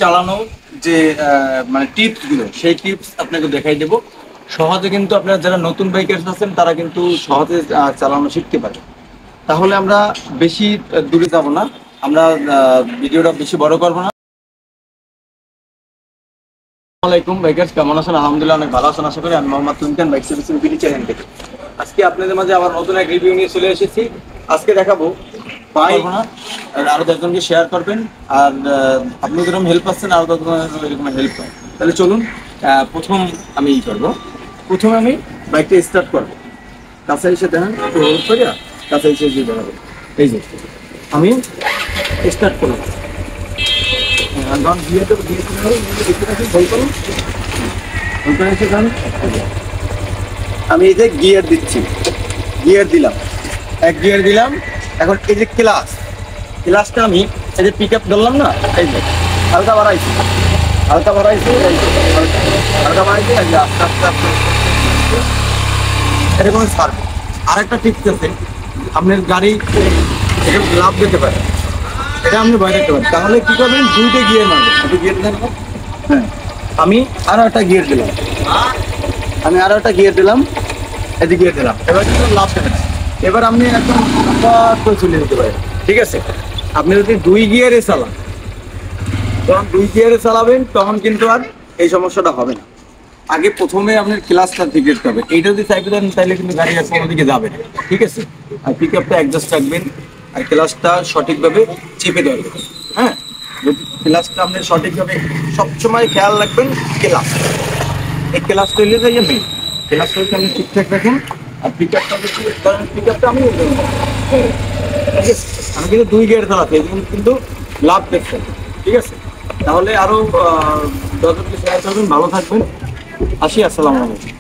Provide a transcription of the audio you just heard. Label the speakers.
Speaker 1: চালানো যে মানে টিপসগুলো, সেই টিপস আপনাকে দেখাই দেব। সহজে কিন্তু আপনারা যারা নতুন বাইকার্স আছেন তারা কিন্তু সহজে চালানো শিখতে পারে। তাহলে আমরা বেশি দূরে যাব না, আমরা ভিডিওটা বেশি বড় করবো না। আসসালামাইকুম বাইকার্স, কেমন আছেন? আলহামদুলিল্লাহ অনেক ভালো আছেন আশা করি। আমি Mohammad Tumkan, bike servicing BD channel থেকে আজকে আপনাদের মাঝে আবার নতুন এক রিভিউ নিয়ে চলে এসেছি। আজকে দেখাবো বাইক, আরো 10জনকে শেয়ার করবেন, আর আপনি যেরকম হেল্প পাচ্ছেন আরো 10জনের এরকম হেল্প পান। তাহলে চলুন, প্রথম আমি করবো। প্রথমে আমি বাইকটা স্টার্ট করবো। কাছে এসে দেখেন, একটু হোল্ড করি, কাছে এসে দিয়ে দেখাবো। এই যে আমি স্টার্ট করলাম, আমি এই যে গিয়ার দিচ্ছি, গিয়ার দিলাম, এক গিয়ার দিলাম। এখন এই যে ক্লাসটা আমি এই যে পিক আপ ধরলাম না, এই যে হালকা বাড়াইছি, হালকা বাড়াইছি, হালকা বাড়াইছি, এই যে আস্তে আস্তে আস্তে এরকম ছাড়বে। আর একটা টিপস আছে, আপনার গাড়ি লাভ দিতে পারে, এটা আপনি ভয় রাখতে পারেন। তাহলে কি করবেন, দুইটা গিয়ার মারবেন। একটু গিয়ার দেন। হ্যাঁ, আমি আরো একটা গিয়ার দিলাম, আমি আরো একটা গিয়ার দিলাম, এই যে গিয়ার দিলাম। এবার কিন্তু লাভ দেবেন। এবার আপনি একদম করে চলে যেতে পারেন। ঠিক আছে, আপনি যদি দুই গিয়ারে চালান, যখন দুই গিয়ারে চালাবেন তখন কিন্তু আর এই সমস্যাটা হবে না। আগে প্রথমে আপনার ক্লাসটা ঠিক রাখতে হবে। এইটা যদি চাইতে দেন তাহলে কিন্তু গাড়ি আর কোনো দিকে যাবে না। ঠিক আছে, আর পিক আপটা অ্যাডজাস্ট রাখবেন, আর ক্লাসটা সঠিকভাবে চেপে ধরবেন। হ্যাঁ, যদি ক্লাসটা আপনি সঠিকভাবে সবসময় খেয়াল রাখবেন, ক্লাস, এই ক্লাসটা হলে যাই মেন, ক্লাসটা যদি আপনি ঠিকঠাক রাখেন, আর পিক আপটা পিক আপটা আমি ঠিক আছে, আমি কিন্তু দুই গিয়ার চালাতে কিন্তু লাভ দেখছেন। ঠিক আছে, তাহলে আরো 10জনকে শেয়ার করবেন। ভালো থাকবেন, আসি, আসসালামু আলাইকুম।